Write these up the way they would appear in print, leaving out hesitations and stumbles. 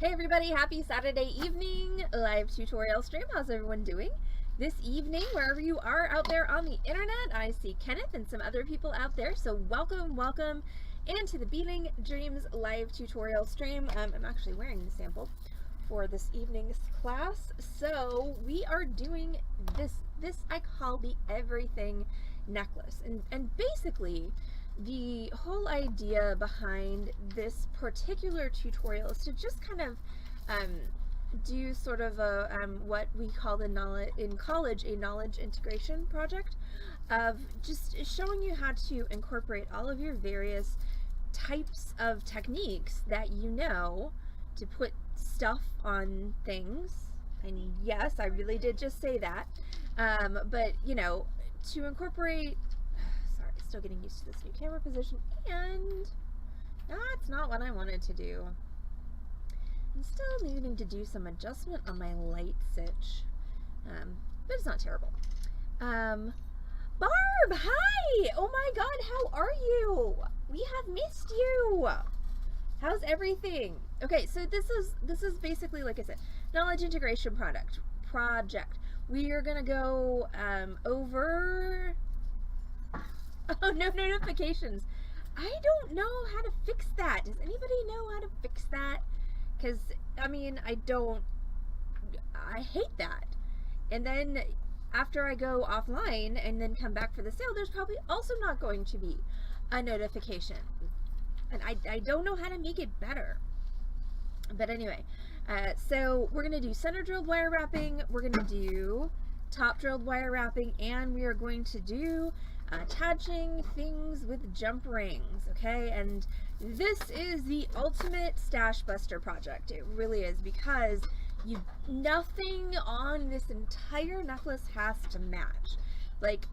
Hey everybody, happy Saturday evening live tutorial stream. How's everyone doing? This evening, wherever you are out there on the internet, I see Kenneth and some other people out there. So welcome into the Beading Dreams live tutorial stream. I'm actually wearing the sample for this evening's class. So we are doing this I call the everything necklace. And basically, the whole idea behind this particular tutorial is to just kind of do sort of a what we call in college a knowledge integration project of just showing you how to incorporate all of your various types of techniques that you know to put stuff on things. And yes, I really did just say that, but you know, to incorporate, still getting used to this new camera position, and that's not what I wanted to do. I'm still needing to do some adjustment on my light switch, but it's not terrible. Barb, hi! Oh my god, how are you? We have missed you. How's everything? Okay, so this is basically, like I said, knowledge integration project. We are gonna go over. Oh, no notifications. I don't know how to fix that. Does anybody know how to fix that? Because, I mean, I hate that. And then after I go offline and then come back for the sale, there's probably also not going to be a notification. And I don't know how to make it better. But anyway, so we're going to do center drilled wire wrapping. We're going to do top drilled wire wrapping. And we are going to do attaching things with jump rings, okay? And this is the ultimate stash buster project. It really is, because nothing on this entire necklace has to match. Like,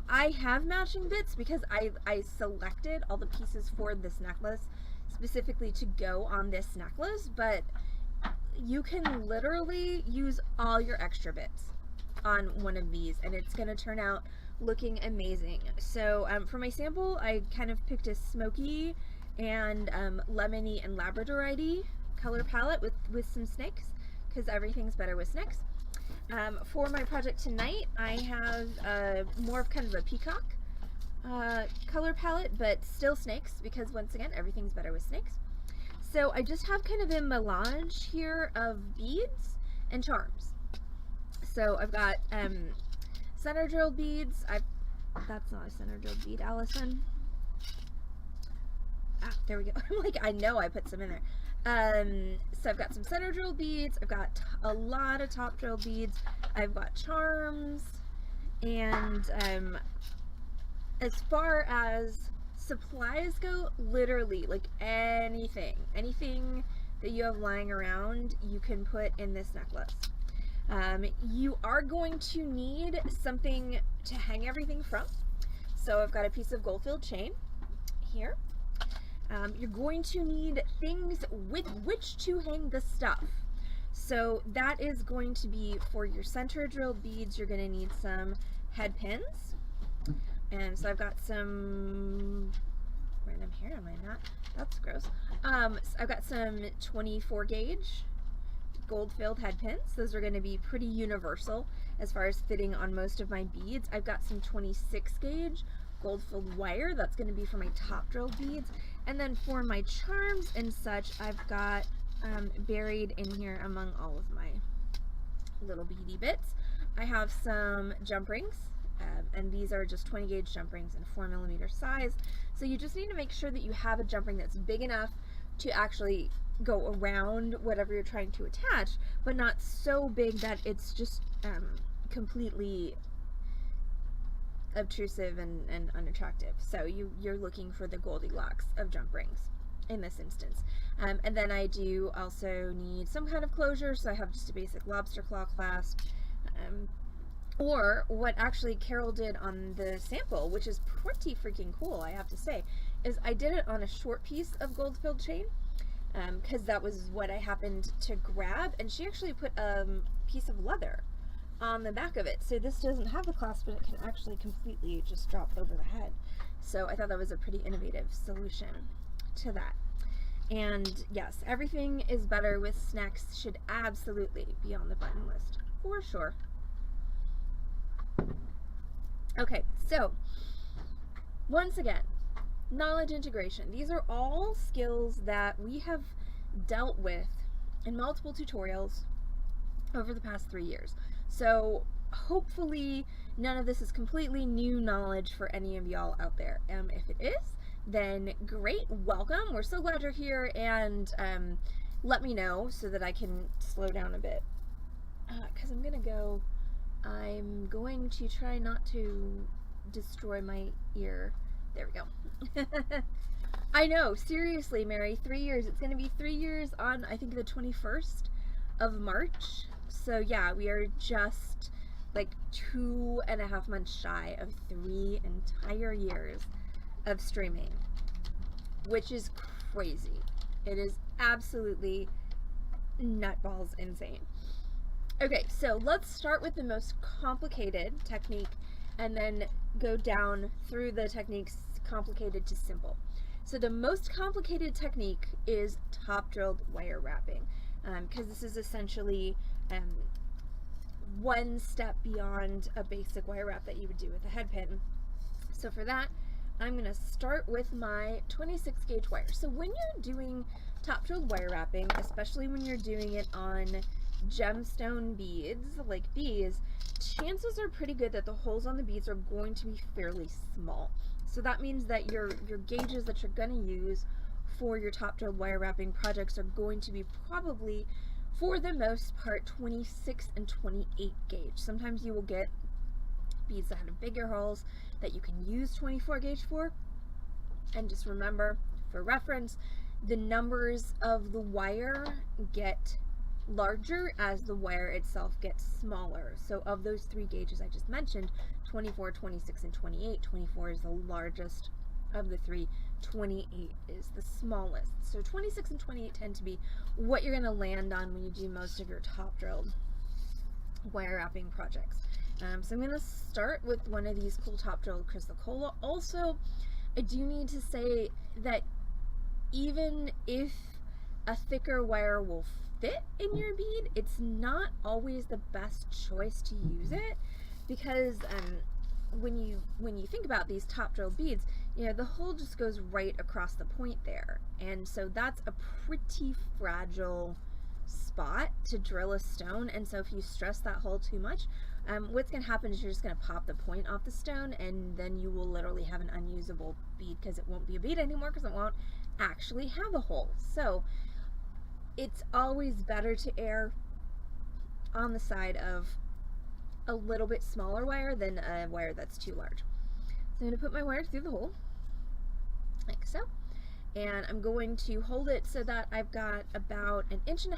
I have matching bits because I selected all the pieces for this necklace specifically to go on this necklace, but you can literally use all your extra bits on one of these and it's going to turn out looking amazing. So for my sample, I kind of picked a smoky and lemony and labradorite color palette with some snakes, because everything's better with snakes. For my project tonight, I have more of kind of a peacock color palette, but still snakes, because once again, everything's better with snakes. So I just have kind of a melange here of beads and charms. So I've got center drilled beads. That's not a center drilled bead, Allison. Ah, there we go. I'm like, I know I put some in there. So I've got some center drilled beads. I've got a lot of top drilled beads. I've got charms. And as far as supplies go, literally, like anything that you have lying around, you can put in this necklace. You are going to need something to hang everything from. So I've got a piece of gold-filled chain here. You're going to need things with which to hang the stuff. So that is going to be, for your center drilled beads, you're going to need some head pins. And so I've got some random hair on my knot. That's gross. So I've got some 24 gauge gold-filled head pins. Those are going to be pretty universal as far as fitting on most of my beads. I've got some 26 gauge gold-filled wire. That's going to be for my top drilled beads. And then for my charms and such, I've got buried in here among all of my little beady bits, I have some jump rings. And these are just 20 gauge jump rings in 4mm size. So you just need to make sure that you have a jump ring that's big enough to actually go around whatever you're trying to attach, but not so big that it's just completely obtrusive and unattractive. So you're looking for the Goldilocks of jump rings in this instance. And then I do also need some kind of closure, so I have just a basic lobster claw clasp. Or what actually Carol did on the sample, which is pretty freaking cool, I have to say, is I did it on a short piece of gold-filled chain, because that was what I happened to grab, and she actually put a piece of leather on the back of it. So this doesn't have a clasp, but it can actually completely just drop over the head. So I thought that was a pretty innovative solution to that. And yes, everything is better with snacks should absolutely be on the button list, for sure. Okay, so once again, knowledge integration. These are all skills that we have dealt with in multiple tutorials over the past 3 years. So hopefully none of this is completely new knowledge for any of y'all out there. If it is, then great, welcome. We're so glad you're here, and let me know so that I can slow down a bit. Because I'm going to try not to destroy my ear. There we go. I know, seriously, Mary, 3 years. It's going to be 3 years on, I think, the 21st of March. So yeah, we are just like 2.5 months shy of 3 entire years of streaming, which is crazy. It is absolutely nutballs insane. Okay, so let's start with the most complicated technique and then go down through the techniques complicated to simple. So the most complicated technique is top drilled wire wrapping, because this is essentially one step beyond a basic wire wrap that you would do with a head pin. So for that, I'm going to start with my 26 gauge wire. So when you're doing top drilled wire wrapping, especially when you're doing it on gemstone beads like these, chances are pretty good that the holes on the beads are going to be fairly small. So that means that your gauges that you're going to use for your top drilled wire wrapping projects are going to be probably, for the most part, 26 and 28 gauge. Sometimes you will get beads that have bigger holes that you can use 24 gauge for. And just remember, for reference, the numbers of the wire get larger as the wire itself gets smaller. So of those 3 gauges I just mentioned, 24, 26, and 28, 24 is the largest of the 3, 28 is the smallest. So 26 and 28 tend to be what you're going to land on when you do most of your top drilled wire wrapping projects. So I'm going to start with one of these cool top drilled crystal cola. Also, I do need to say that even if a thicker wire will fit in your bead, it's not always the best choice to use it, because when you think about these top drilled beads, you know, the hole just goes right across the point there, and so that's a pretty fragile spot to drill a stone. And so if you stress that hole too much, what's going to happen is you're just going to pop the point off the stone, and then you will literally have an unusable bead, because it won't be a bead anymore, because it won't actually have a hole. So it's always better to err on the side of a little bit smaller wire than a wire that's too large. So I'm going to put my wire through the hole, like so, and I'm going to hold it so that I've got about 1.5 inches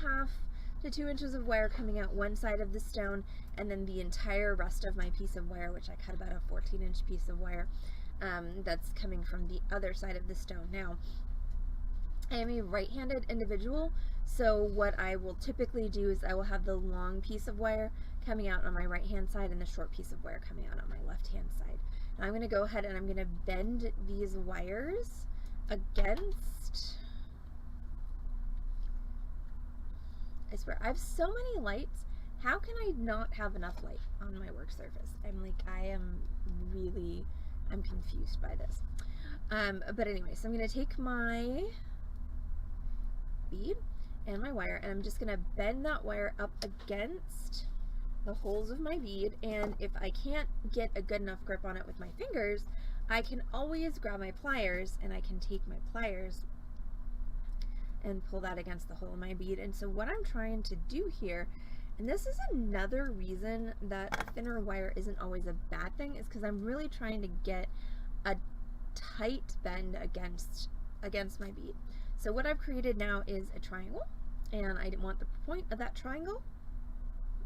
to 2 inches of wire coming out one side of the stone, and then the entire rest of my piece of wire, which I cut about a 14-inch piece of wire, that's coming from the other side of the stone. Now, I am a right-handed individual, so what I will typically do is I will have the long piece of wire coming out on my right-hand side and the short piece of wire coming out on my left-hand side. Now I'm going to go ahead and I'm going to bend these wires against, I swear, I have so many lights. How can I not have enough light on my work surface? I'm confused by this. But anyway, so I'm going to take my bead and my wire, and I'm just going to bend that wire up against the holes of my bead, and if I can't get a good enough grip on it with my fingers, I can always grab my pliers, and I can take my pliers and pull that against the hole of my bead. And so what I'm trying to do here, and this is another reason that thinner wire isn't always a bad thing, is because I'm really trying to get a tight bend against my bead. So what I've created now is a triangle, and I want the point of that triangle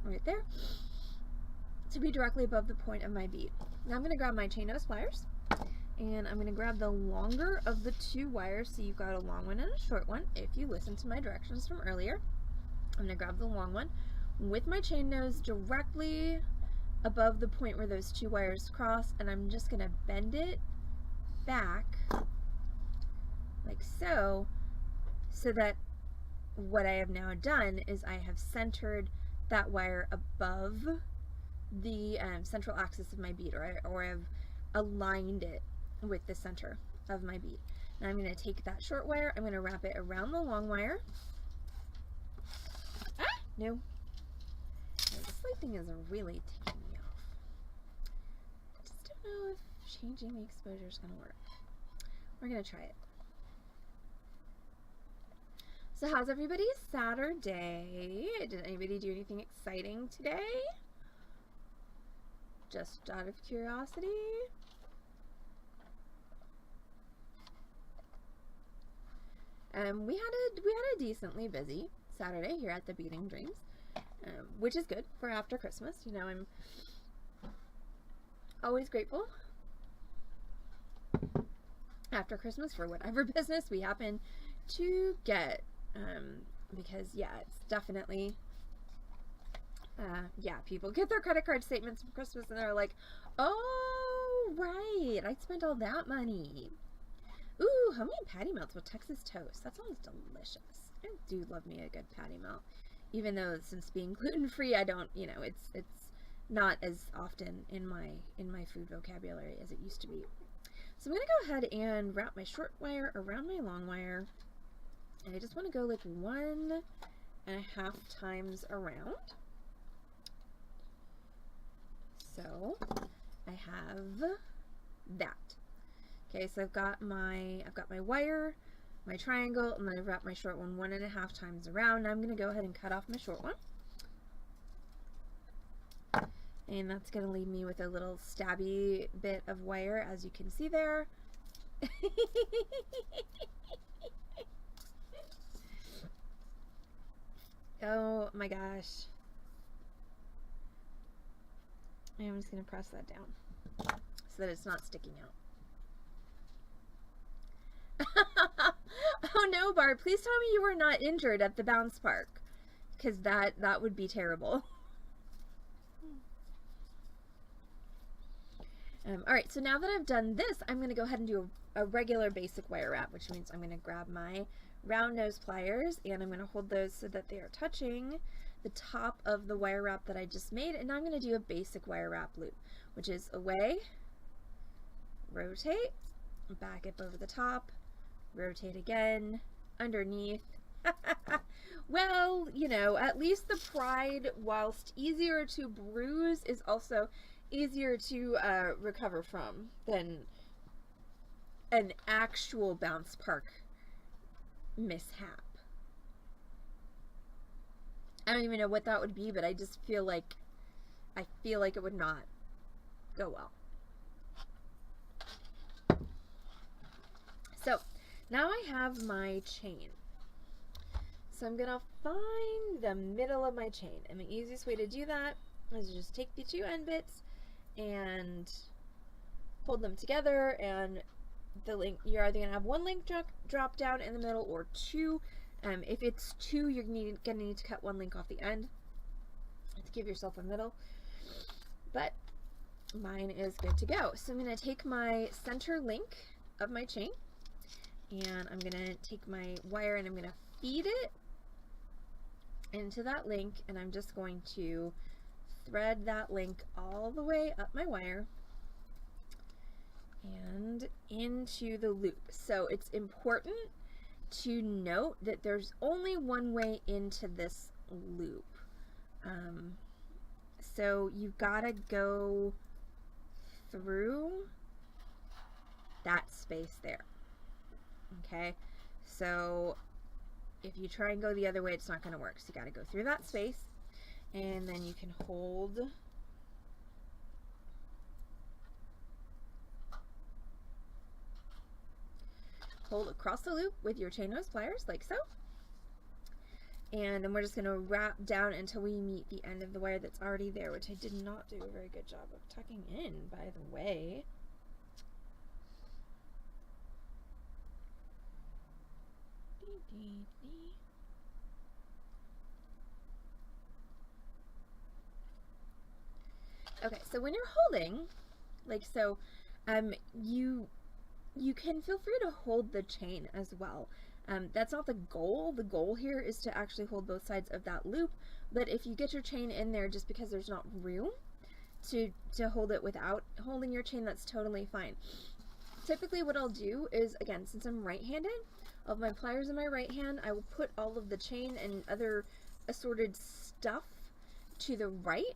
right there to be directly above the point of my bead. Now I'm going to grab my chain nose pliers, and I'm going to grab the longer of the 2 wires. So you've got a long one and a short one. If you listen to my directions from earlier, I'm going to grab the long one with my chain nose directly above the point where those 2 wires cross, and I'm just going to bend it back like so, so that what I have now done is I have centered that wire above the central axis of my bead, or I've aligned it with the center of my bead. Now I'm going to take that short wire, I'm going to wrap it around the long wire. No. This light thing is really taking me off. I just don't know if changing the exposure is going to work. We're going to try it. So how's everybody's Saturday? Did anybody do anything exciting today? Just out of curiosity? We had a decently busy Saturday here at the Beading Dreams, which is good for after Christmas. You know, I'm always grateful after Christmas for whatever business we happen to get, because yeah, it's definitely yeah, people get their credit card statements from Christmas and they're like, oh right, I spent all that money. Ooh, homemade patty melts with Texas toast. That sounds delicious. I do love me a good patty melt, even though since being gluten-free, I don't, you know, it's not as often in my food vocabulary as it used to be. So I'm gonna go ahead and wrap my short wire around my long wire, and I just want to go like 1.5 times around. So I have that. Okay, so I've got my wire, my triangle, and then I've wrapped my short one 1.5 times around. Now I'm going to go ahead and cut off my short one. And that's going to leave me with a little stabby bit of wire, as you can see there. Oh my gosh. I'm just going to press that down so that it's not sticking out. Oh no, Barb, please tell me you were not injured at the bounce park, because that would be terrible. Alright, so now that I've done this, I'm going to go ahead and do a regular basic wire wrap, which means I'm going to grab my round nose pliers and I'm going to hold those so that they are touching the top of the wire wrap that I just made, and now I'm going to do a basic wire wrap loop, which is away, rotate, back up over the top, rotate again, underneath. Well, you know, at least the pride, whilst easier to bruise, is also easier to recover from than an actual bounce park mishap. I don't even know what that would be, but I just feel like it would not go well. So now I have my chain. So I'm gonna find the middle of my chain, and the easiest way to do that is to just take the two end bits and hold them together, and the link, you're either gonna have one link drop down in the middle or two. If it's two, you're gonna need to cut one link off the end to give yourself a middle, but mine is good to go. So I'm gonna take my center link of my chain, and I'm gonna take my wire and I'm gonna feed it into that link, and I'm just going to thread that link all the way up my wire and into the loop. So it's important to note that there's only one way into this loop. So you've got to go through that space there. Okay, so if you try and go the other way, it's not going to work. So you got to go through that space, and then you can hold across the loop with your chain nose pliers, like so. And then we're just going to wrap down until we meet the end of the wire that's already there, which I did not do a very good job of tucking in, by the way. Okay, so when you're holding, like so, you can feel free to hold the chain as well. That's not the goal. The goal here is to actually hold both sides of that loop, but if you get your chain in there just because there's not room to hold it without holding your chain, that's totally fine. Typically what I'll do is, again, since I'm right-handed, I'll have my pliers in my right hand, I will put all of the chain and other assorted stuff to the right,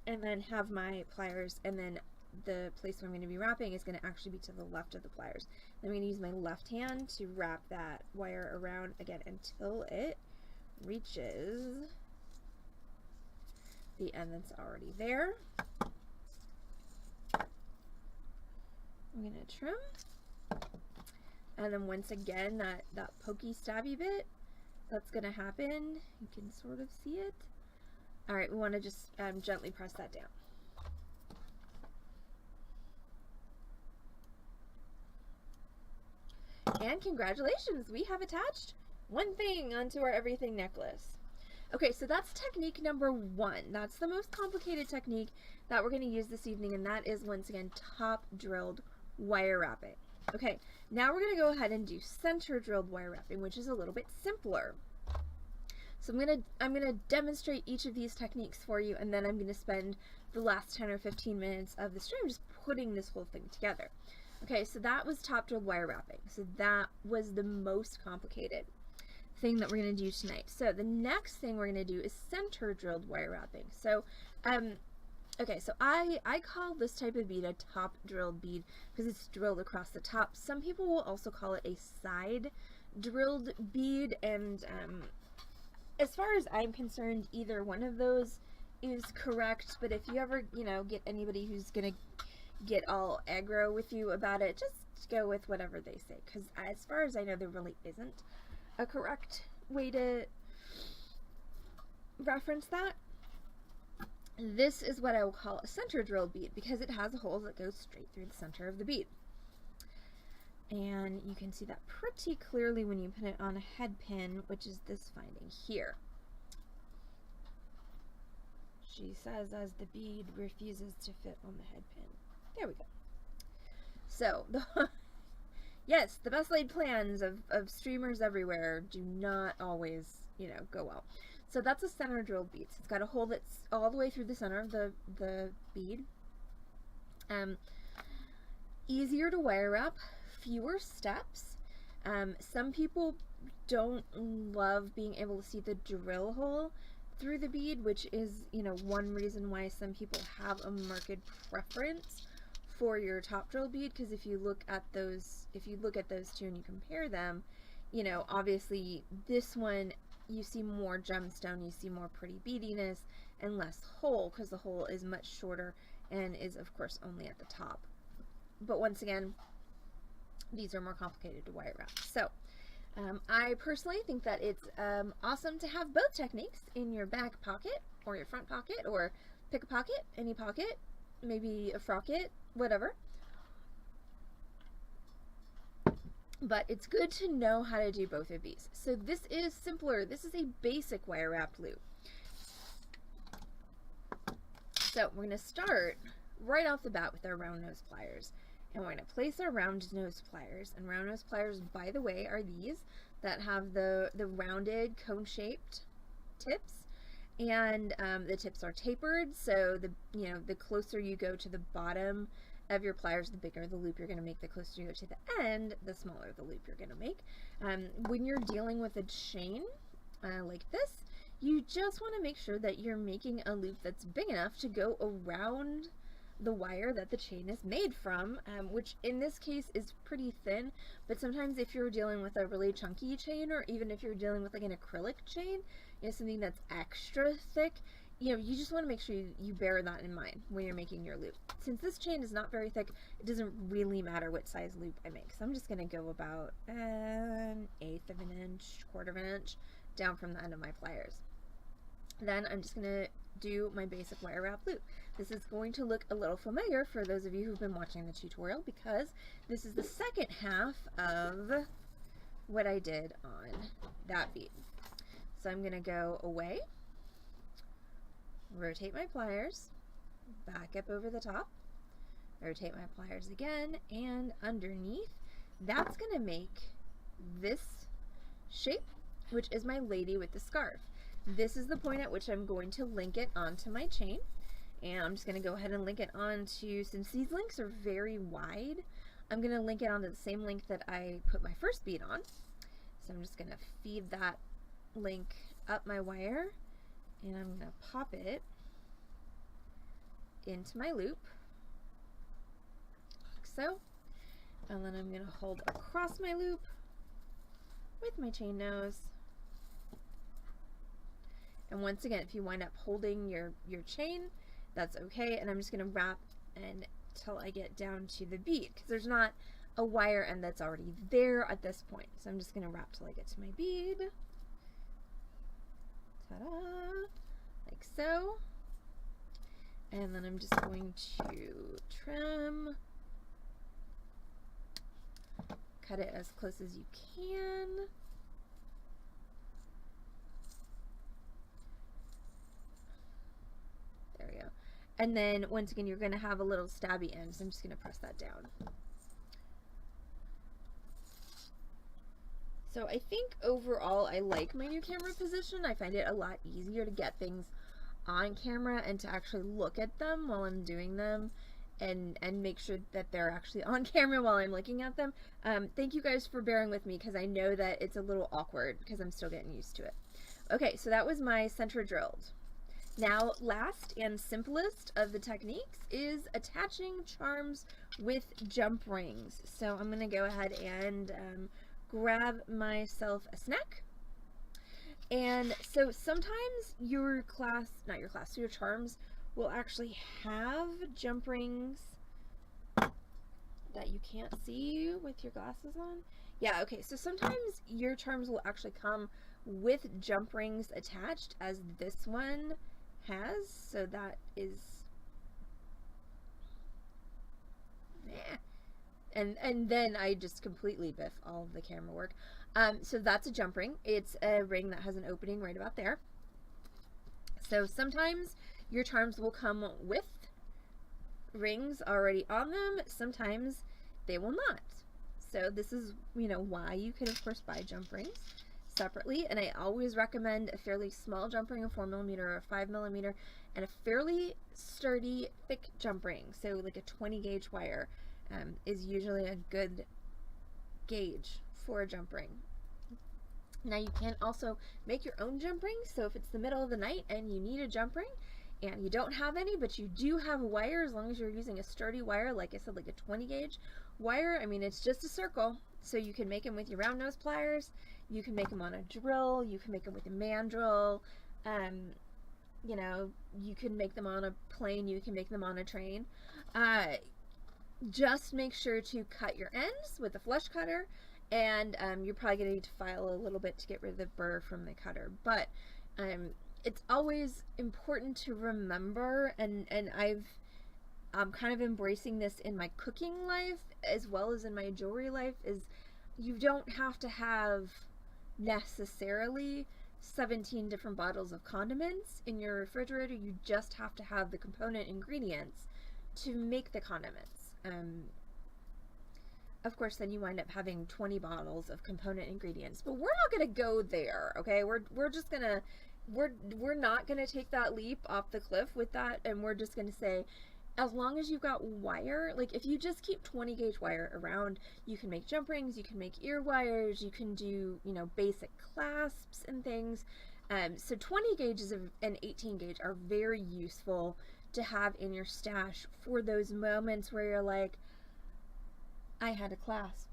and then have my pliers, and then the place where I'm going to be wrapping is going to actually be to the left of the pliers. I'm going to use my left hand to wrap that wire around again until it reaches the end that's already there. I'm going to trim, and then once again that pokey stabby bit that's going to happen, you can sort of see it. Alright, we want to just gently press that down. And congratulations, we have attached one thing onto our everything necklace. Okay, so that's technique number 1. That's the most complicated technique that we're going to use this evening, and that is, once again, top drilled wire wrapping. Okay, now we're going to go ahead and do center drilled wire wrapping, which is a little bit simpler. So I'm gonna demonstrate each of these techniques for you, and then I'm gonna spend the last 10 or 15 minutes of the stream just putting this whole thing together. Okay, so that was top drilled wire wrapping. So that was the most complicated thing that we're gonna do tonight. So the next thing we're gonna do is center drilled wire wrapping. So okay, so I call this type of bead a top drilled bead because it's drilled across the top. Some people will also call it a side drilled bead, and as far as I'm concerned, either one of those is correct, but if you ever, you know, get anybody who's gonna get all aggro with you about it, just go with whatever they say, because as far as I know, there really isn't a correct way to reference that. This is what I will call a center drill bead because it has a hole that goes straight through the center of the bead. And you can see that pretty clearly when you put it on a head pin, which is this finding here. She says as the bead refuses to fit on the head pin. There we go. So, yes, the best laid plans of streamers everywhere do not always, you know, go well. So that's a center drilled bead. So it's got a hole that's all the way through the center of the bead. Easier to wire wrap, fewer steps. Some people don't love being able to see the drill hole through the bead, which is, you know, one reason why some people have a marked preference for your top drill bead, because if you look at those two and you compare them, you know, obviously this one you see more gemstone, you see more pretty beadiness and less hole, because the hole is much shorter and is of course only at the top. But once again, these are more complicated to wire wrap. So I personally think that it's awesome to have both techniques in your back pocket or your front pocket, or pick a pocket, any pocket, maybe a frocket, whatever. But it's good to know how to do both of these. So this is simpler. This is a basic wire wrapped loop. So we're going to start right off the bat with our round nose pliers. And we're going to place our round nose pliers. And round nose pliers, by the way, are these that have the rounded cone-shaped tips. And the tips are tapered, so the closer you go to the bottom of your pliers, the bigger the loop you're going to make. The closer you go to the end, the smaller the loop you're going to make. When you're dealing with a chain like this, you just want to make sure that you're making a loop that's big enough to go around the wire that the chain is made from, which in this case is pretty thin, but sometimes if you're dealing with a really chunky chain, or even if you're dealing with like an acrylic chain, you know, something that's extra thick, you know, you just want to make sure you bear that in mind when you're making your loop. Since this chain is not very thick, it doesn't really matter what size loop I make. So I'm just going to go about 1/8 of an inch, 1/4 of an inch down from the end of my pliers. Then I'm just going to do my basic wire wrap loop. This is going to look a little familiar for those of you who've been watching the tutorial, because this is the second half of what I did on that bead. So I'm going to go away, rotate my pliers, back up over the top, rotate my pliers again, and underneath. That's going to make this shape, which is my lady with the scarf. This is the point at which I'm going to link it onto my chain. And I'm just going to go ahead and link it onto, since these links are very wide, I'm going to link it onto the same link that I put my first bead on. So I'm just going to feed that link up my wire, and I'm going to pop it into my loop, like so. And then I'm going to hold across my loop with my chain nose. And once again, if you wind up holding your chain, that's okay. And I'm just going to wrap until I get down to the bead, because there's not a wire end that's already there at this point. So I'm just going to wrap till I get to my bead. Ta-da! Like so. And then I'm just going to trim, cut it as close as you can. There we go. And then once again, you're going to have a little stabby end, so I'm just going to press that down. So I think overall I like my new camera position. I find it a lot easier to get things on camera and to actually look at them while I'm doing them, and make sure that they're actually on camera while I'm looking at them. Thank you guys for bearing with me, because I know that it's a little awkward because I'm still getting used to it. Okay, so that was my center drilled. Now, last and simplest of the techniques is attaching charms with jump rings. So I'm going to go ahead and grab myself a snack. And so sometimes your charms will actually have jump rings that you can't see with your glasses on. Yeah, okay, so sometimes your charms will actually come with jump rings attached, as this one has. So that is, and then I just completely biff all of the camera work. So that's a jump ring. It's a ring that has an opening right about there. So sometimes your charms will come with rings already on them. Sometimes they will not. So this is, why you could of course buy jump rings separately. And I always recommend a fairly small jump ring, a 4mm or a 5mm, and a fairly sturdy, thick jump ring. So like a 20 gauge wire is usually a good gauge for a jump ring. Now you can also make your own jump rings. So if it's the middle of the night and you need a jump ring and you don't have any, but you do have a wire, as long as you're using a sturdy wire, like I said, like a 20 gauge wire, I mean, it's just a circle. So you can make them with your round nose pliers, you can make them on a drill, you can make them with a mandrel, you can make them on a plane, you can make them on a train. Just make sure to cut your ends with a flush cutter, and you're probably going to need to file a little bit to get rid of the burr from the cutter. But it's always important to remember, and I'm kind of embracing this in my cooking life as well as in my jewelry life, is you don't have to have necessarily 17 different bottles of condiments in your refrigerator. You just have to have the component ingredients to make the condiments. Of course, then you wind up having 20 bottles of component ingredients, but we're not going to go there, okay? We're just going to, we're not going to take that leap off the cliff with that, and we're just going to say, as long as you've got wire, like if you just keep 20 gauge wire around, you can make jump rings, you can make ear wires, you can do, basic clasps and things. So 20 gauges and 18 gauge are very useful to have in your stash for those moments where you're like, I had a clasp.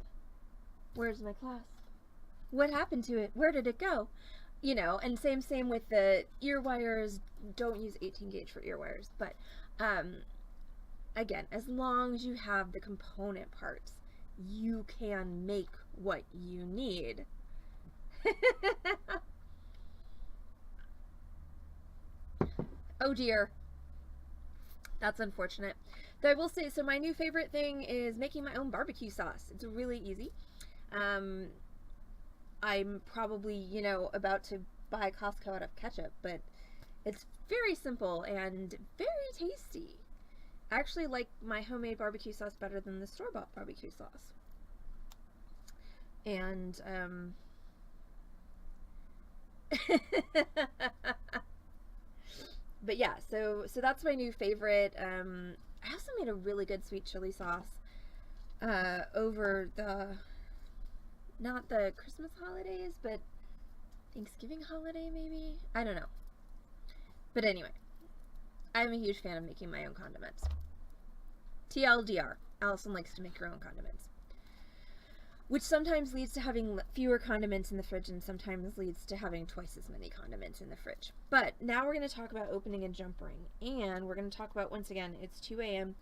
Where's my clasp? What happened to it? Where did it go? And same with the ear wires. Don't use 18 gauge for ear wires, but again, as long as you have the component parts, you can make what you need. Oh dear. That's unfortunate. Though I will say, so my new favorite thing is making my own barbecue sauce. It's really easy. I'm probably, about to buy Costco out of ketchup, but it's very simple and very tasty. I actually like my homemade barbecue sauce better than the store-bought barbecue sauce. And But yeah, so that's my new favorite. I also made a really good sweet chili sauce over the, not the Christmas holidays, but Thanksgiving holiday maybe? I don't know. But anyway, I'm a huge fan of making my own condiments. TLDR, Allison likes to make her own condiments. Which sometimes leads to having fewer condiments in the fridge and sometimes leads to having twice as many condiments in the fridge. But now we're going to talk about opening a jump ring. And we're going to talk about, once again, it's 2 a.m.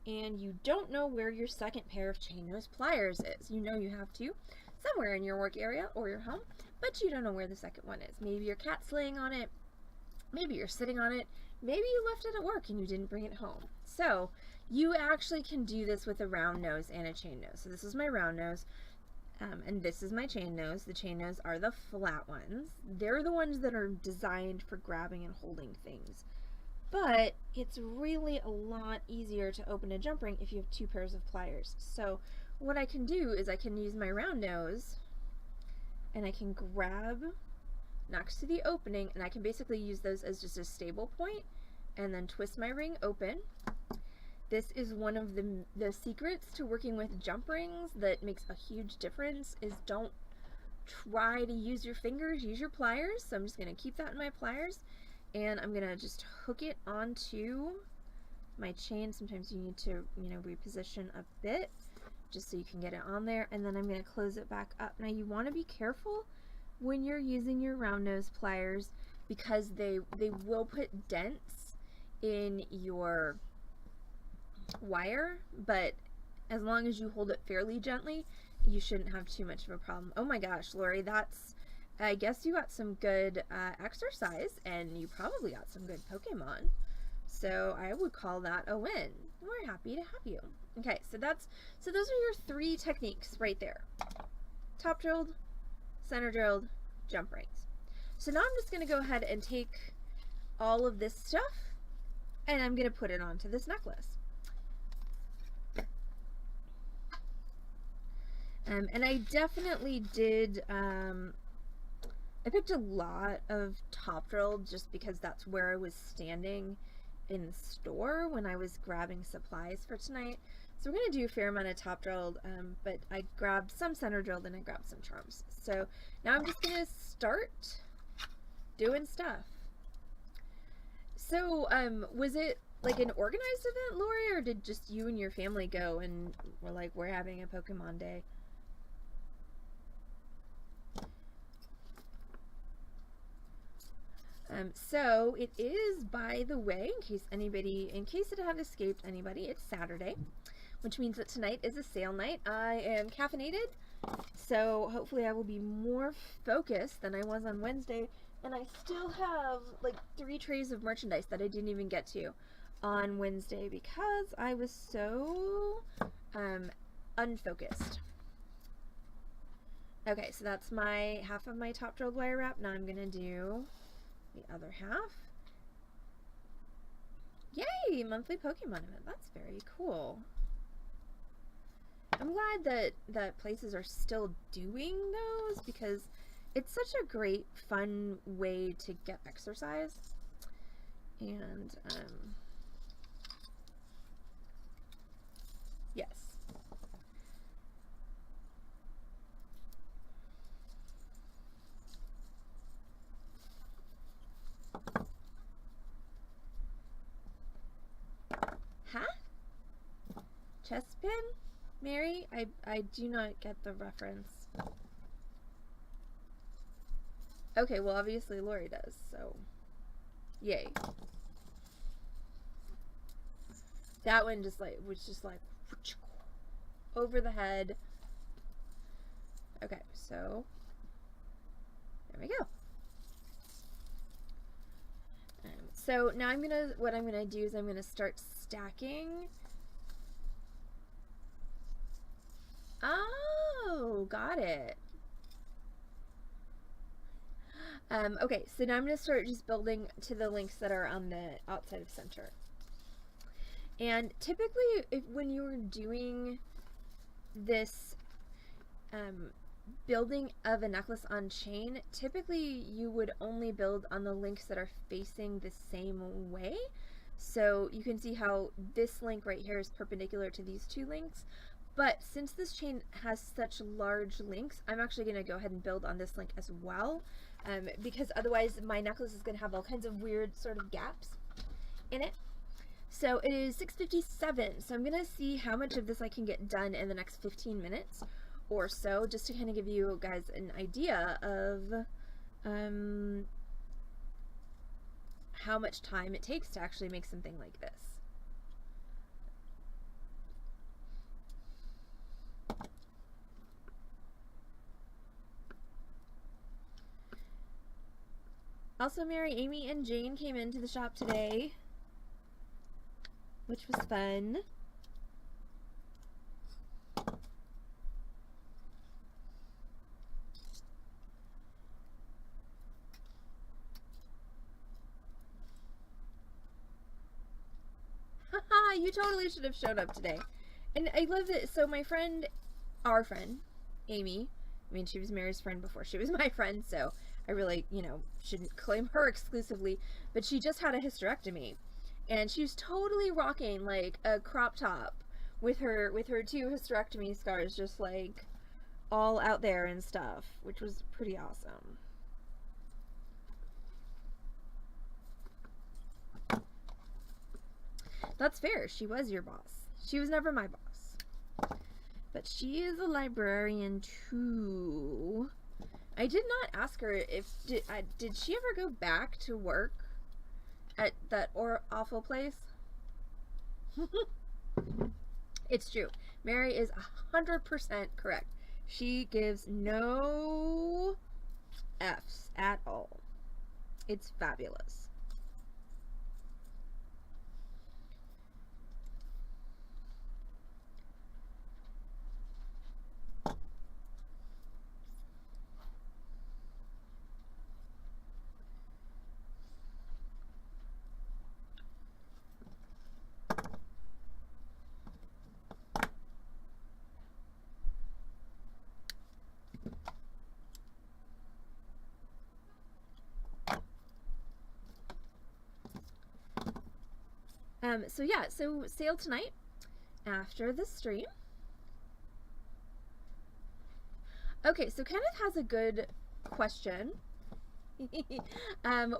and you don't know where your second pair of chain nose pliers is. You know you have to somewhere in your work area or your home, but you don't know where the second one is. Maybe your cat's laying on it. Maybe you're sitting on it. Maybe you left it at work and you didn't bring it home. So you actually can do this with a round nose and a chain nose. So this is my round nose. And this is my chain nose. The chain nose are the flat ones. They're the ones that are designed for grabbing and holding things. But it's really a lot easier to open a jump ring if you have 2 pairs of pliers. So what I can do is I can use my round nose and I can grab next to the opening and I can basically use those as just a stable point and then twist my ring open. This is one of the secrets to working with jump rings that makes a huge difference, is don't try to use your fingers, use your pliers. So I'm just going to keep that in my pliers and I'm going to just hook it onto my chain. Sometimes you need to, reposition a bit just so you can get it on there, and then I'm going to close it back up. Now you want to be careful when you're using your round nose pliers because they will put dents in your wire, but as long as you hold it fairly gently, you shouldn't have too much of a problem. Oh my gosh, Lori, I guess you got some good exercise and you probably got some good Pokemon. So I would call that a win. We're happy to have you. Okay, so those are your 3 techniques right there. Top drilled, center drilled, jump rings. So now I'm just going to go ahead and take all of this stuff and I'm going to put it onto this necklace. And I definitely did, I picked a lot of top drilled just because that's where I was standing in the store when I was grabbing supplies for tonight. So we're going to do a fair amount of top drilled, but I grabbed some center drilled and I grabbed some charms. So now I'm just going to start doing stuff. So was it like an organized event, Lori, or did just you and your family go and were like, we're having a Pokemon day? So it is, by the way, in case it had escaped anybody, it's Saturday, which means that tonight is a sale night. I am caffeinated, so hopefully I will be more focused than I was on Wednesday, and I still have like 3 trays of merchandise that I didn't even get to on Wednesday because I was so unfocused. Okay, so that's my half of my top drilled wire wrap. Now I'm gonna do the other half. Yay! Monthly Pokemon event. That's very cool. I'm glad that places are still doing those because it's such a great, fun way to get exercise. And, yes. Huh? Chest pin? Mary? I do not get the reference. Okay, well obviously Lori does, so yay. That one was just like over the head. Okay, so there we go. So now what I'm gonna do is I'm gonna start stacking. Oh, got it. Okay, so now I'm gonna start just building to the links that are on the outside of center. And typically, when you're doing this building of a necklace on chain, typically you would only build on the links that are facing the same way. So you can see how this link right here is perpendicular to these two links. But since this chain has such large links, I'm actually going to go ahead and build on this link as well, because otherwise my necklace is going to have all kinds of weird sort of gaps in it. So it is 6:57, so I'm going to see how much of this I can get done in the next 15 minutes or so, just to kind of give you guys an idea of how much time it takes to actually make something like this. Also, Mary, Amy, and Jane came into the shop today, which was fun. Haha, you totally should have showed up today. And I love it. So my friend, our friend, Amy, I mean, she was Mary's friend before she was my friend, so I really, you know, shouldn't claim her exclusively, but she just had a hysterectomy, and she was totally rocking like a crop top with her 2 hysterectomy scars just like all out there and stuff, which was pretty awesome. That's fair. She was your boss. She was never my boss. But she is a librarian too. I did not ask her if did she ever go back to work at that awful place? It's true. Mary is 100% correct. She gives no F's at all. It's fabulous. So yeah, so sale tonight after the stream. Okay, so Kenneth has a good question,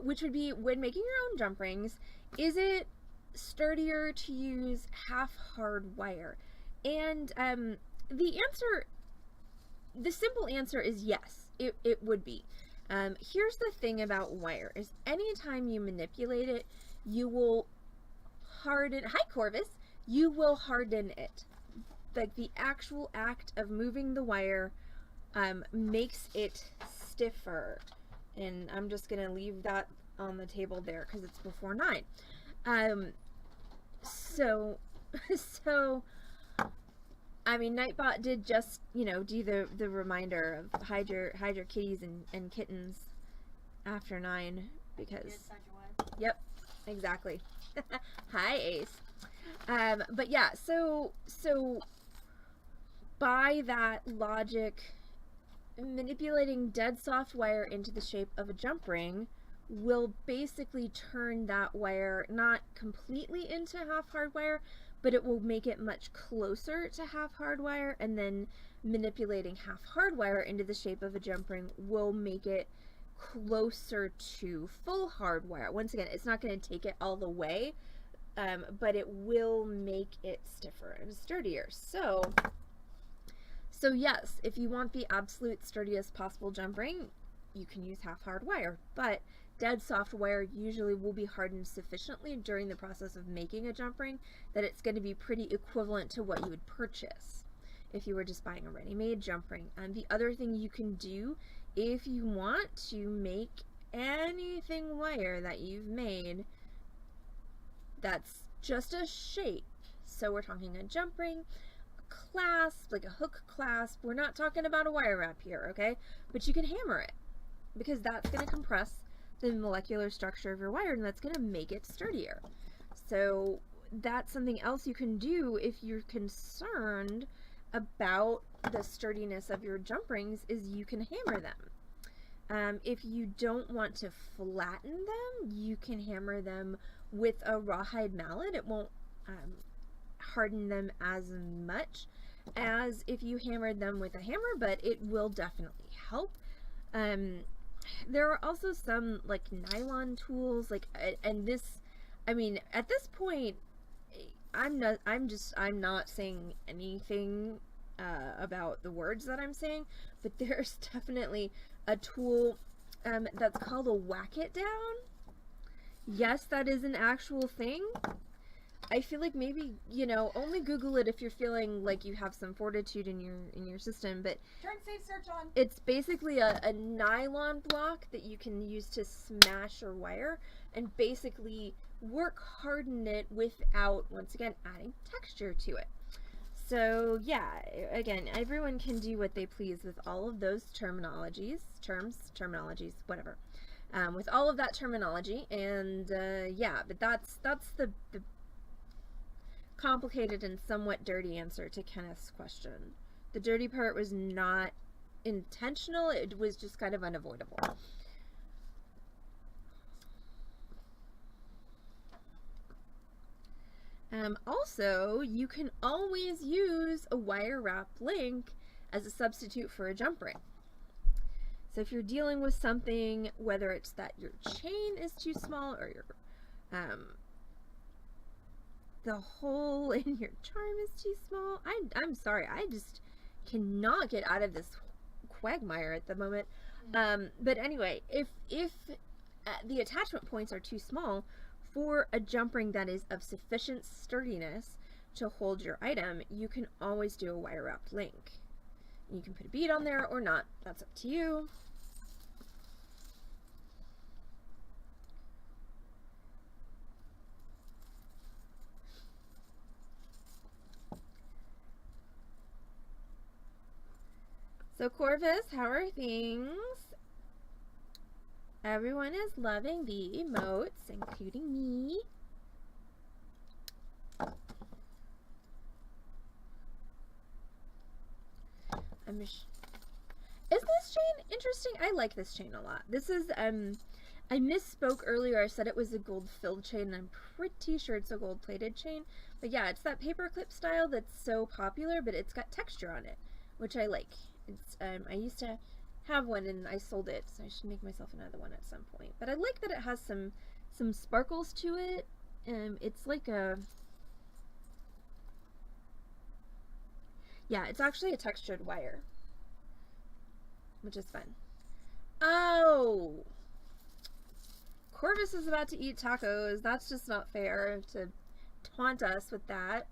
which would be, when making your own jump rings, is it sturdier to use half hard wire? And the simple answer is yes, it would be. Here's the thing about wire, is anytime you manipulate it, you will harden, hi Corvus, you will harden it. Like the actual act of moving the wire makes it stiffer. And I'm just gonna leave that on the table there because it's before 9. So I mean, Nightbot did just, you know, do the reminder of hide your kitties and kittens after 9 because yep, exactly. Hi Ace. But yeah, so by that logic, manipulating dead soft wire into the shape of a jump ring will basically turn that wire not completely into half hard wire, but it will make it much closer to half hard wire, and then manipulating half hard wire into the shape of a jump ring will make it closer to full hard wire. Once again, it's not going to take it all the way, but it will make it stiffer and sturdier. So yes, if you want the absolute sturdiest possible jump ring, you can use half hard wire, but dead soft wire usually will be hardened sufficiently during the process of making a jump ring that it's going to be pretty equivalent to what you would purchase if you were just buying a ready-made jump ring. And the other thing you can do, if you want to make anything wire that you've made that's just a shape, so we're talking a jump ring, a clasp, like a hook clasp, we're not talking about a wire wrap here, okay? But you can hammer it, because that's going to compress the molecular structure of your wire, and that's going to make it sturdier. So that's something else you can do if you're concerned about the sturdiness of your jump rings is you can hammer them. If you don't want to flatten them, you can hammer them with a rawhide mallet. It won't harden them as much as if you hammered them with a hammer, but it will definitely help. There are also some like nylon tools, like, and this, I mean, at this point, I'm not saying anything about the words that I'm saying, but there's definitely a tool that's called a whack it down. Yes, that is an actual thing. I feel like maybe, you know, only Google it if you're feeling like you have some fortitude in your system, but turn safe search on. It's basically a nylon block that you can use to smash your wire and basically work harden it without, once again, adding texture to it. So yeah, again, everyone can do what they please with all of those terminologies, whatever. With all of that terminology, and yeah, but that's the complicated and somewhat dirty answer to Kenneth's question. The dirty part was not intentional, it was just kind of unavoidable. Also, you can always use a wire wrap link as a substitute for a jump ring. So if you're dealing with something, whether it's that your chain is too small or your the hole in your charm is too small, I'm sorry, I just cannot get out of this quagmire at the moment. But anyway, if the attachment points are too small for a jump ring that is of sufficient sturdiness to hold your item, you can always do a wire wrapped link. You can put a bead on there or not, that's up to you. So Corvus, how are things? Everyone is loving the emotes, including me. Is this chain interesting? I like this chain a lot. This is, I misspoke earlier. I said it was a gold-filled chain, and I'm pretty sure it's a gold-plated chain. But yeah, it's that paperclip style that's so popular, but it's got texture on it, which I like. It's, I used to have one and I sold it, so I should make myself another one at some point. But I like that it has some sparkles to it. It's like a, yeah, it's actually a textured wire, which is fun. Oh, Corvus is about to eat tacos. That's just not fair to taunt us with that.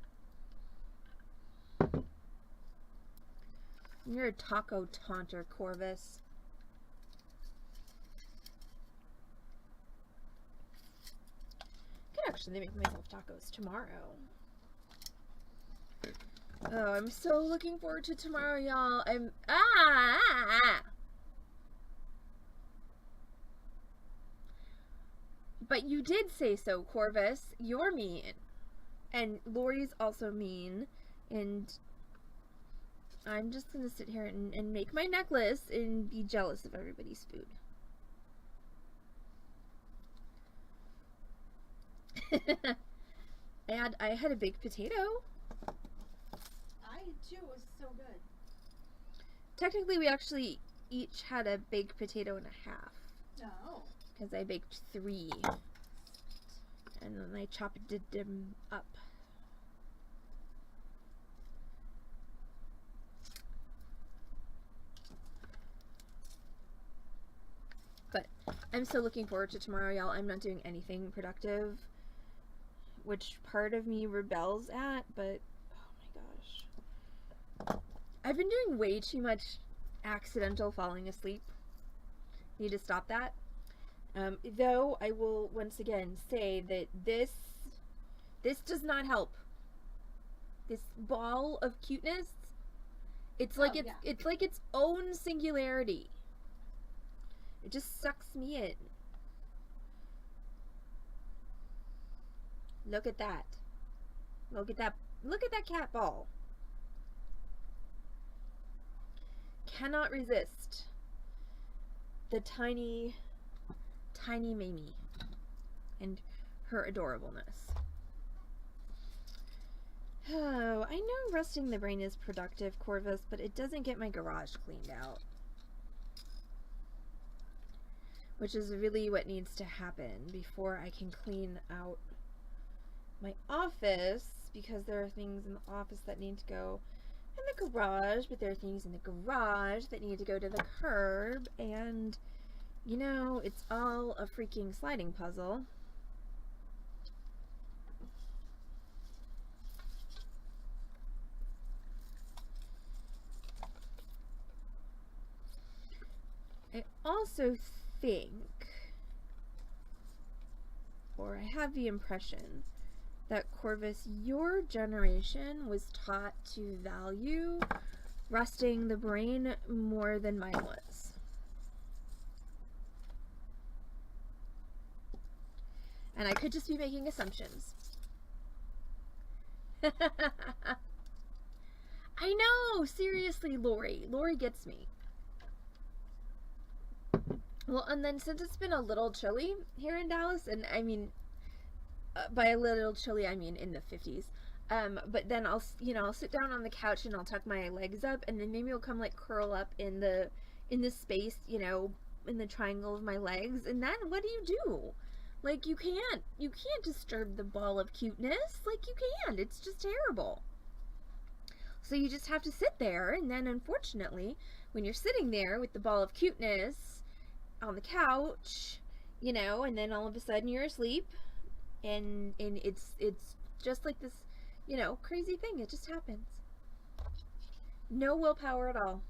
You're a taco taunter, Corvus. I could actually make myself tacos tomorrow. Oh, I'm so looking forward to tomorrow, y'all. But you did say so, Corvus. You're mean. And Lori's also mean. And I'm just gonna sit here and make my necklace and be jealous of everybody's food. And I had a baked potato. I too, was so good. Technically, we actually each had a baked potato and a half. No. Because I baked 3. And then I chopped them up. But I'm so looking forward to tomorrow, y'all. I'm not doing anything productive, which part of me rebels at, but oh my gosh. I've been doing way too much accidental falling asleep. Need to stop that. Though I will once again say that this does not help. This ball of cuteness, it's like it's like its own singularity. It just sucks me in. Look at that. Look at that cat ball. cannot resist the tiny, tiny Mamie and her adorableness. Oh, I know resting the brain is productive, Corvus, but it doesn't get my garage cleaned out. Which is really what needs to happen before I can clean out my office, because there are things in the office that need to go in the garage, but there are things in the garage that need to go to the curb, and, you know, it's all a freaking sliding puzzle. I also think, or I have the impression, that Corvus, your generation was taught to value resting the brain more than mine was. And I could just be making assumptions. I know, seriously, Lori. Lori gets me. Well, and then since it's been a little chilly here in Dallas, and I mean, by a little chilly, I mean in the 50s. But then I'll sit down on the couch and I'll tuck my legs up, and then maybe I'll come like curl up in the space, you know, in the triangle of my legs. And then what do? Like, you can't disturb the ball of cuteness. Like, you can't. It's just terrible. So you just have to sit there, and then unfortunately, when you're sitting there with the ball of cuteness on the couch, you know, and then all of a sudden you're asleep, and it's just like this, you know, crazy thing. It just happens. No willpower at all.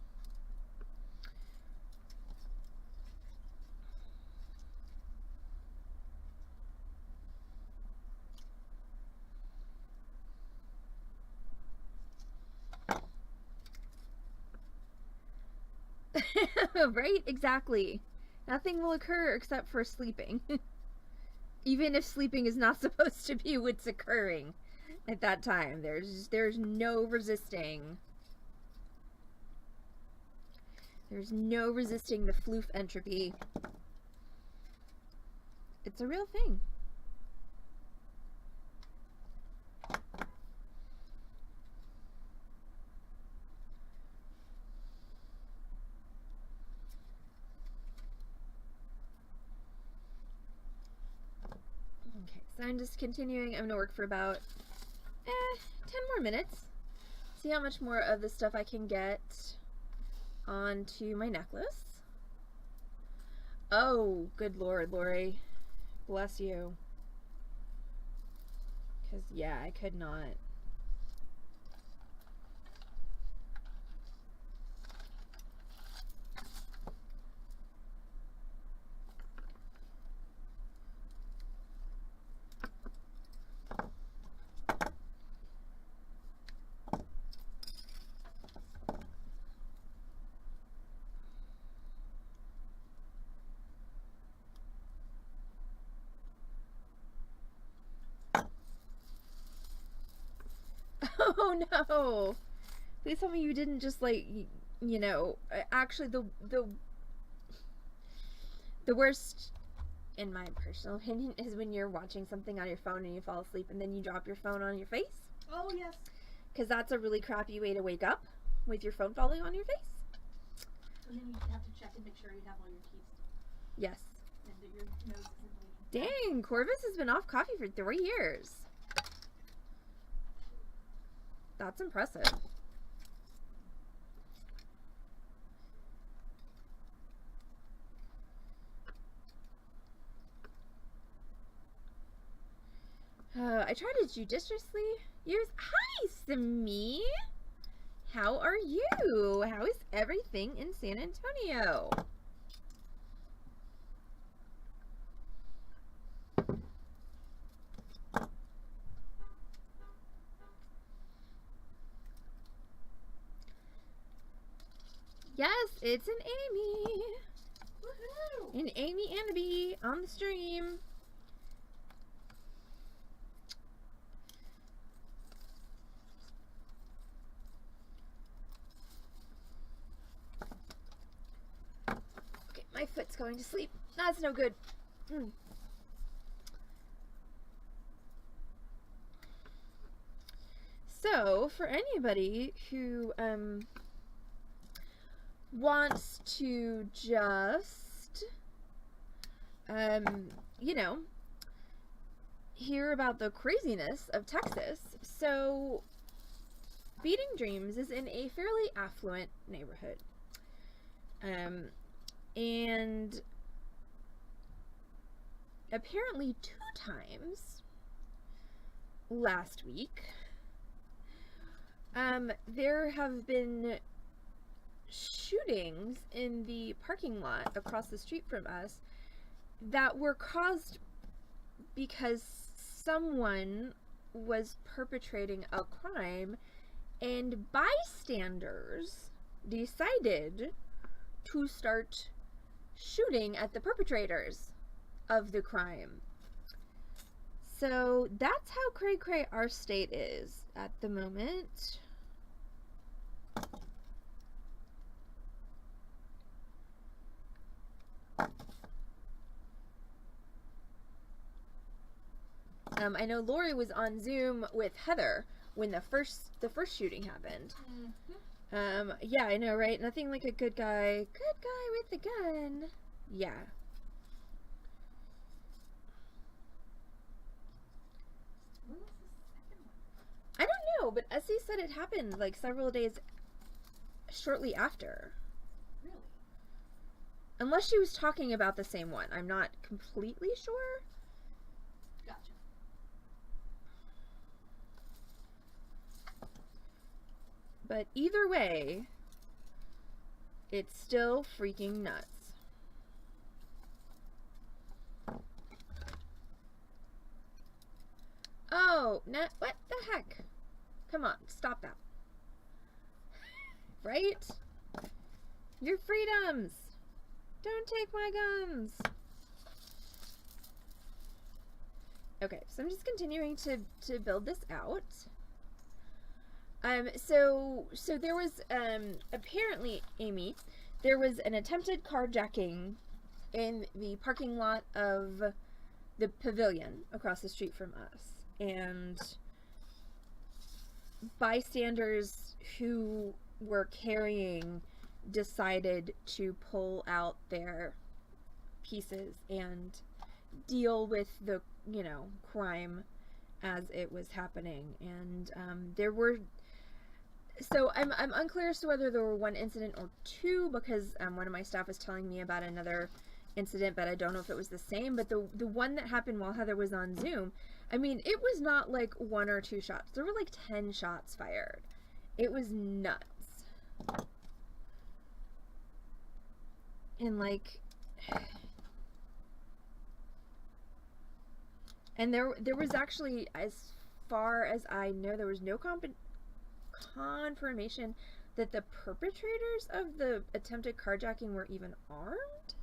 Right? Exactly. Nothing will occur except for sleeping. Even if sleeping is not supposed to be what's occurring at that time. There's no resisting. There's no resisting the floof entropy. It's a real thing. So I'm just continuing. I'm going to work for about 10 more minutes. See how much more of this stuff I can get onto my necklace. Oh, good Lord, Lori. Bless you. Because, yeah, I could not. Oh no! Please tell me you didn't just, like, you know, actually the worst, in my personal opinion, is when you're watching something on your phone and you fall asleep and then you drop your phone on your face. Oh, yes. Because that's a really crappy way to wake up, with your phone falling on your face. And then you have to check and make sure you have all your keys. Yes. And that your nose isn't bleeding. Dang, Corvus has been off coffee for 3 years. That's impressive. I try to judiciously use... Hi, Sami! How are you? How is everything in San Antonio? Yes, it's an Amy. Woohoo! An Amy and a Bee on the stream. It's going to sleep. That's no good. So, for anybody who wants to just, you know, hear about the craziness of Texas, so Beading Dreams is in a fairly affluent neighborhood. And apparently 2 times last week, there have been shootings in the parking lot across the street from us that were caused because someone was perpetrating a crime and bystanders decided to start shooting at the perpetrators of the crime. So that's how cray-cray our state is at the moment. I know Lori was on Zoom with Heather when the first shooting happened. Yeah, I know, right? Nothing like a good guy with a gun. Yeah. When was the second one? I don't know, but Essie said it happened like several days shortly after. Really? Unless she was talking about the same one. I'm not completely sure. Gotcha. But either way, it's still freaking nuts. Oh, what the heck? Come on, stop that. Right? Your freedoms! Don't take my guns! Okay, so I'm just continuing to build this out. So there was, apparently, Amy, there was an attempted carjacking in the parking lot of the pavilion across the street from us. And bystanders who were carrying decided to pull out their pieces and deal with the, you know, crime as it was happening. And there were, so I'm unclear as to whether there were 1 incident or 2, because one of my staff was telling me about another incident, but I don't know if it was the same. But the one that happened while Heather was on Zoom, I mean, it was not like 1 or 2 shots. There were like 10 shots fired. It was nuts. And like, and there was actually, as far as I know, there was no confirmation that the perpetrators of the attempted carjacking were even armed.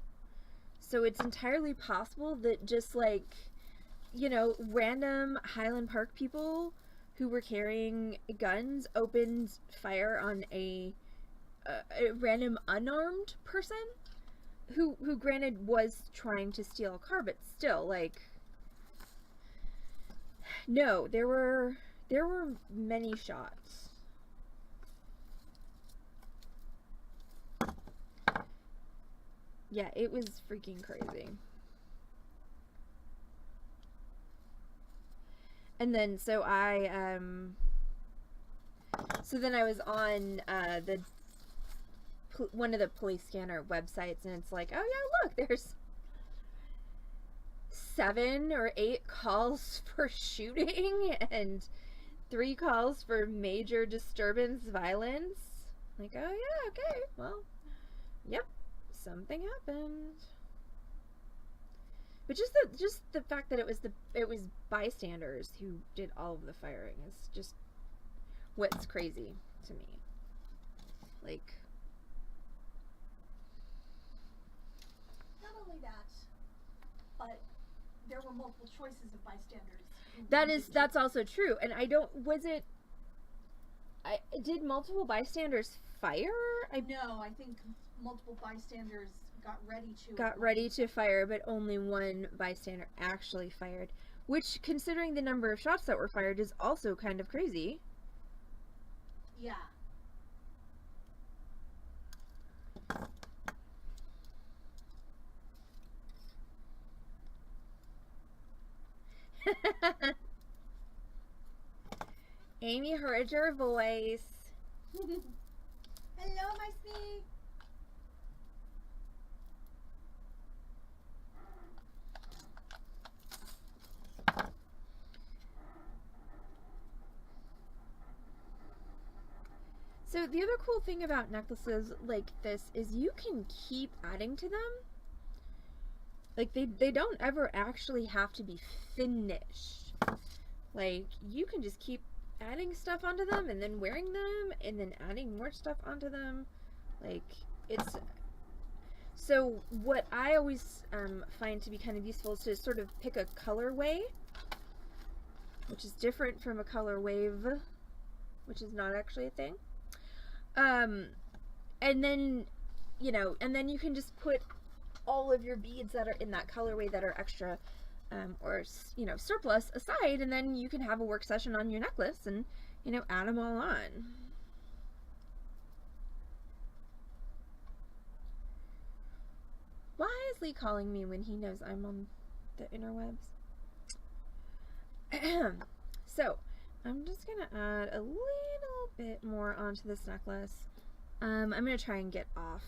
So it's entirely possible that just like, you know, random Highland Park people who were carrying guns opened fire on a random unarmed person who granted was trying to steal a car, but still, like, no, there were many shots. Yeah, it was freaking crazy. And then, so then I was on one of the police scanner websites, and it's like, oh yeah, look, there's 7 or 8 calls for shooting and 3 calls for major disturbance violence. Like, oh yeah, okay, well, yep, something happened. But just the fact that it was bystanders who did all of the firing is just what's crazy to me. Like, not only that, but there were multiple choices of bystanders. That's also true. And did multiple bystanders fire? No, I think multiple bystanders got ready to fire, but only one bystander actually fired, which, considering the number of shots that were fired, is also kind of crazy. Yeah. Amy heard your voice. Hello, my sweet. So the other cool thing about necklaces like this is you can keep adding to them. Like they don't ever actually have to be finished. Like you can just keep adding stuff onto them and then wearing them and then adding more stuff onto them. Like it's so what I always find to be kind of useful is to sort of pick a colorway, which is different from a color wave, which is not actually a thing. And then, you know, and then you can just put all of your beads that are in that colorway that are extra, or, you know, surplus aside, and then you can have a work session on your necklace and, you know, add them all on. Why is Lee calling me when he knows I'm on the interwebs? So, I'm just gonna add a little bit more onto this necklace. I'm gonna try and get off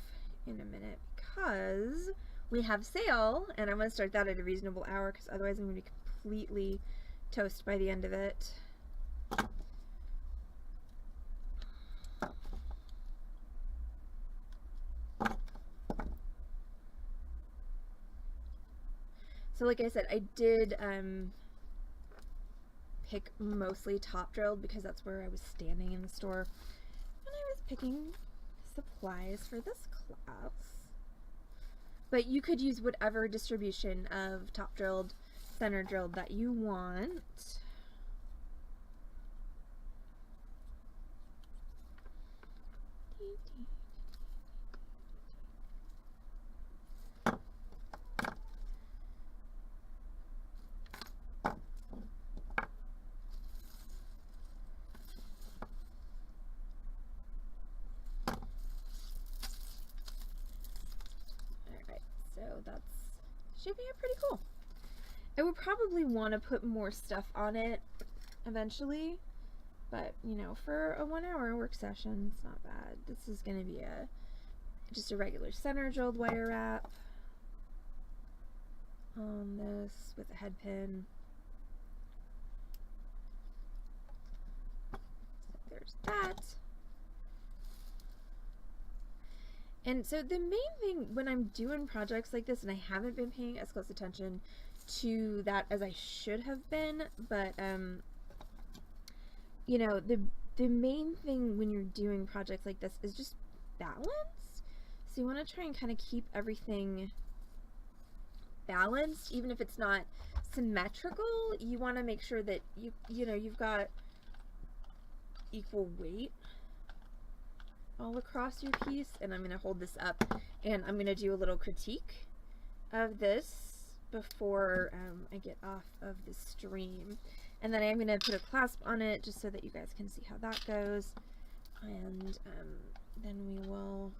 in a minute because we have sale, and I'm gonna start that at a reasonable hour because otherwise I'm gonna be completely toast by the end of it. So like I said, I did pick mostly top drilled because that's where I was standing in the store when I was picking supplies for this class. But you could use whatever distribution of top drilled, center drilled that you want. Should be pretty cool. I would probably want to put more stuff on it eventually, but you know, for a 1 hour work session, it's not bad. This is going to be just a regular center drilled wire wrap on this with a head pin. So there's that. And so the main thing when I'm doing projects like this, and I haven't been paying as close attention to that as I should have been, but you know, the main thing when you're doing projects like this is just balance. So you want to try and kind of keep everything balanced, even if it's not symmetrical. You want to make sure that you know, you've got equal weight all across your piece. And I'm going to hold this up and I'm going to do a little critique of this before I get off of the stream, and then I'm going to put a clasp on it just so that you guys can see how that goes, and then we will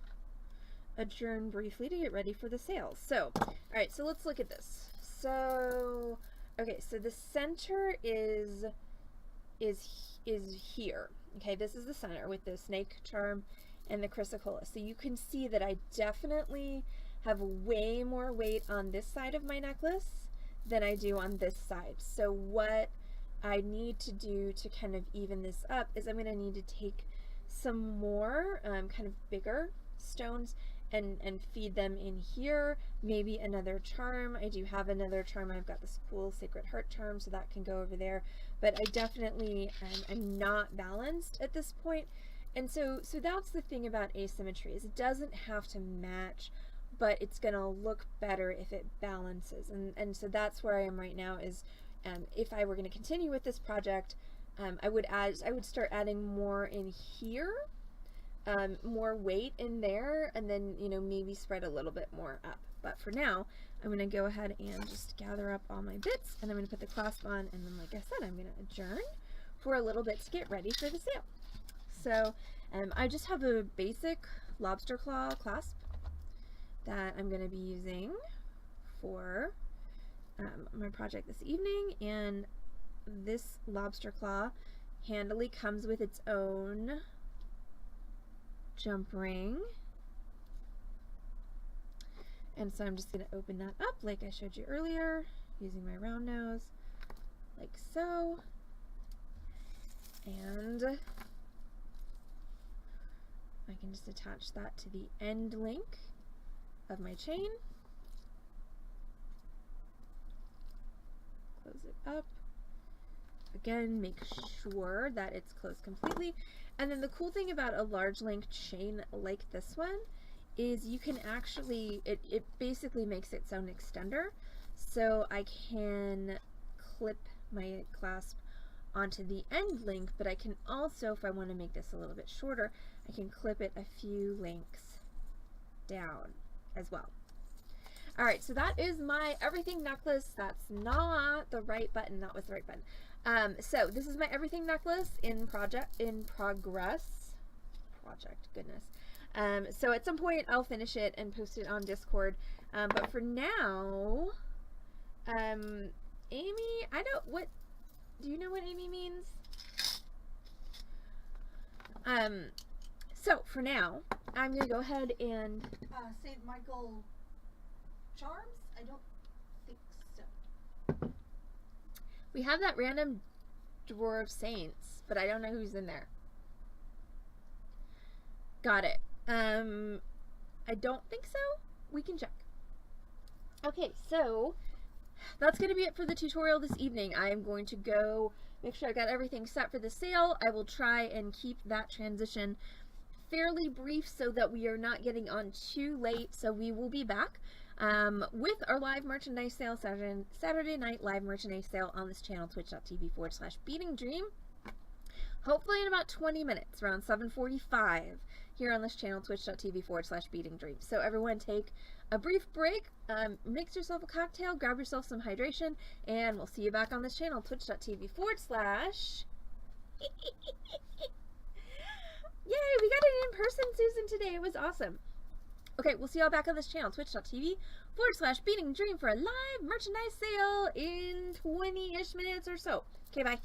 adjourn briefly to get ready for the sales. So alright, so let's look at this. So okay, so the center is here. Okay, this is the center with the snake charm and the chrysocolla. So you can see that I definitely have way more weight on this side of my necklace than I do on this side. So what I need to do to kind of even this up is I'm going to need to take some more kind of bigger stones and feed them in here. Maybe another charm. I do have another charm. I've got this cool Sacred Heart charm, so that can go over there. But I definitely am not balanced at this point. And so that's the thing about asymmetry, is it doesn't have to match, but it's gonna look better if it balances. And so that's where I am right now, is if I were gonna continue with this project, I would start adding more in here, more weight in there, and then, you know, maybe spread a little bit more up. But for now, I'm going to go ahead and just gather up all my bits, and I'm going to put the clasp on, and then, like I said, I'm going to adjourn for a little bit to get ready for the sale. So I just have a basic lobster claw clasp that I'm going to be using for my project this evening, and this lobster claw handily comes with its own jump ring, and so I'm just going to open that up like I showed you earlier using my round nose like so, and I can just attach that to the end link of my chain, close it up. Again, make sure that it's closed completely. And then the cool thing about a large length chain like this one is you can actually, it basically makes its own extender. So I can clip my clasp onto the end link, but I can also, if I want to make this a little bit shorter, I can clip it a few links down as well. All right, so that is my everything necklace. That's not the right button, not with the right button. So this is my everything necklace in progress. Goodness. So at some point I'll finish it and post it on Discord. But for now, Amy, do you know what Amy means? So for now, I'm gonna go ahead and St. Michael charms? I don't think so. we have that random drawer of saints, but I don't know who's in there. Got it. I don't think so. We can check. Okay, so that's going to be it for the tutorial this evening. I am going to go make sure I got everything set for the sale. I will try and keep that transition fairly brief so that we are not getting on too late. So we will be back with our live merchandise sale, Saturday night live merchandise sale on this channel, twitch.tv/beadingdream. Hopefully in about 20 minutes, around 7:45, here on this channel, twitch.tv/beadingdream. So everyone take a brief break, mix yourself a cocktail, grab yourself some hydration, and we'll see you back on this channel, twitch.tv/ Yay, we got it in person, Susan, today. It was awesome. Okay, we'll see y'all back on this channel, twitch.tv/beadingdream for a live merchandise sale in 20-ish minutes or so. Okay, bye.